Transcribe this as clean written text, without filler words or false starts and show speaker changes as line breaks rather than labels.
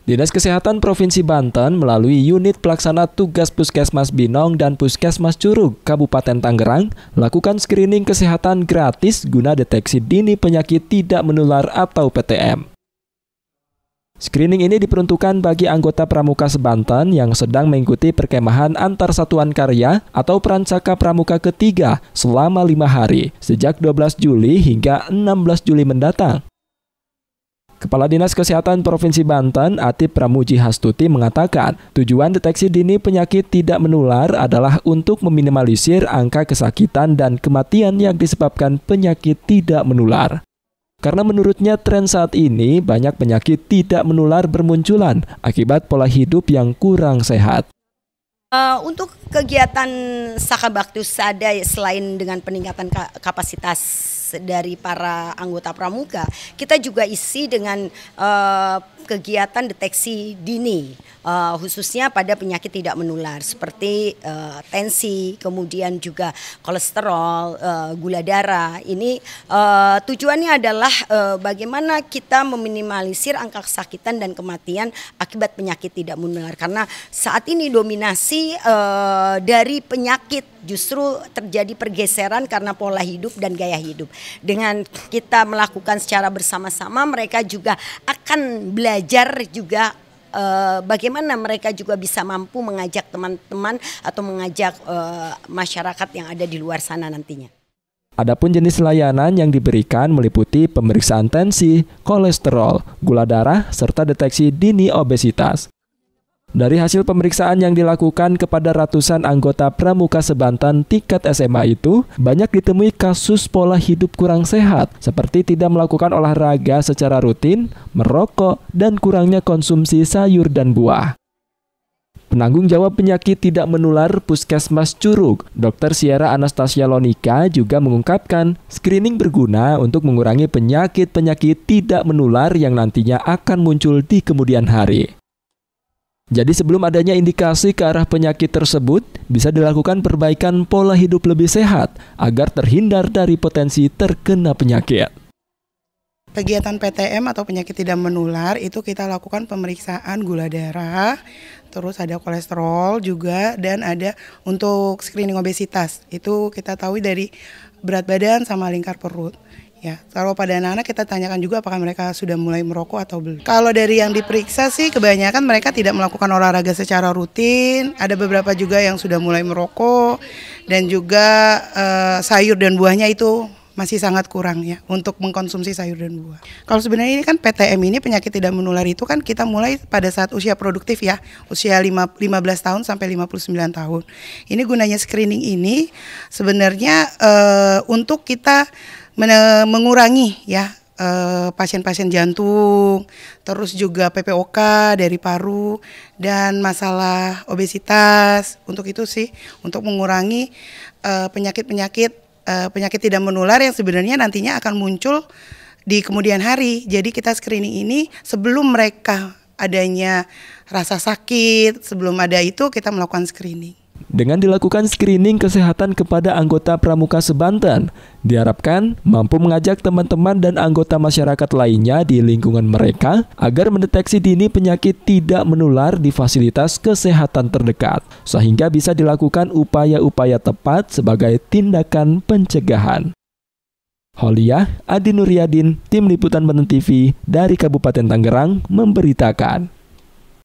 Dinas Kesehatan Provinsi Banten melalui unit pelaksana tugas Puskesmas Binong dan Puskesmas Curug, Kabupaten Tangerang, lakukan screening kesehatan gratis guna deteksi dini penyakit tidak menular atau PTM. Screening ini diperuntukkan bagi anggota Pramuka Sebanten yang sedang mengikuti perkemahan antar satuan karya atau Prancaka Pramuka ketiga selama 5 hari, sejak 12 Juli hingga 16 Juli mendatang. Kepala Dinas Kesehatan Provinsi Banten, Atip Pramuji Hastuti mengatakan, tujuan deteksi dini penyakit tidak menular adalah untuk meminimalisir angka kesakitan dan kematian yang disebabkan penyakit tidak menular. Karena menurutnya tren saat ini banyak penyakit tidak menular bermunculan akibat pola hidup yang kurang sehat.
Untuk kegiatan Sakabakti Sada selain dengan peningkatan kapasitas dari para anggota pramuka, kita juga isi dengan kegiatan deteksi dini, khususnya pada penyakit tidak menular seperti tensi, kemudian juga kolesterol, gula darah. Ini tujuannya adalah bagaimana kita meminimalisir angka kesakitan dan kematian akibat penyakit tidak menular, karena saat ini dominasi dari penyakit justru terjadi pergeseran karena pola hidup dan gaya hidup. Dengan kita melakukan secara bersama-sama, mereka juga akan belajar juga bagaimana mereka juga bisa mampu mengajak teman-teman atau mengajak masyarakat yang ada di luar sana nantinya.
Adapun jenis layanan yang diberikan meliputi pemeriksaan tensi, kolesterol, gula darah, serta deteksi dini obesitas. Dari hasil pemeriksaan yang dilakukan kepada ratusan anggota Pramuka Sebanten tingkat SMA itu, banyak ditemui kasus pola hidup kurang sehat, seperti tidak melakukan olahraga secara rutin, merokok, dan kurangnya konsumsi sayur dan buah. Penanggung jawab penyakit tidak menular Puskesmas Curug, Dr. Sierra Anastasia Lonika juga mengungkapkan, screening berguna untuk mengurangi penyakit-penyakit tidak menular yang nantinya akan muncul di kemudian hari. Jadi sebelum adanya indikasi ke arah penyakit tersebut, bisa dilakukan perbaikan pola hidup lebih sehat agar terhindar dari potensi terkena penyakit.
Kegiatan PTM atau penyakit tidak menular itu kita lakukan pemeriksaan gula darah, terus ada kolesterol juga, dan ada untuk screening obesitas. Itu kita tahu dari berat badan sama lingkar perut. Ya, kalau pada anak-anak kita tanyakan juga apakah mereka sudah mulai merokok atau belum. Kalau dari yang diperiksa sih kebanyakan mereka tidak melakukan olahraga secara rutin. Ada beberapa juga yang sudah mulai merokok, dan juga sayur dan buahnya itu masih sangat kurang ya untuk mengkonsumsi sayur dan buah. Kalau sebenarnya ini kan PTM ini penyakit tidak menular itu kan kita mulai pada saat usia produktif ya, usia 15 tahun sampai 59 tahun. Ini gunanya screening ini sebenarnya untuk kita mengurangi ya pasien-pasien jantung, terus juga PPOK dari paru, dan masalah obesitas. Untuk itu sih, untuk mengurangi penyakit-penyakit tidak menular yang sebenarnya nantinya akan muncul di kemudian hari. Jadi kita screening ini sebelum mereka adanya rasa sakit, sebelum ada itu kita melakukan screening.
Dengan dilakukan screening kesehatan kepada anggota Pramuka Sebanten, diharapkan mampu mengajak teman-teman dan anggota masyarakat lainnya di lingkungan mereka agar mendeteksi dini penyakit tidak menular di fasilitas kesehatan terdekat, sehingga bisa dilakukan upaya-upaya tepat sebagai tindakan pencegahan. Holiah Adi Nuryadin, Tim Liputan Banten TV dari Kabupaten Tangerang memberitakan.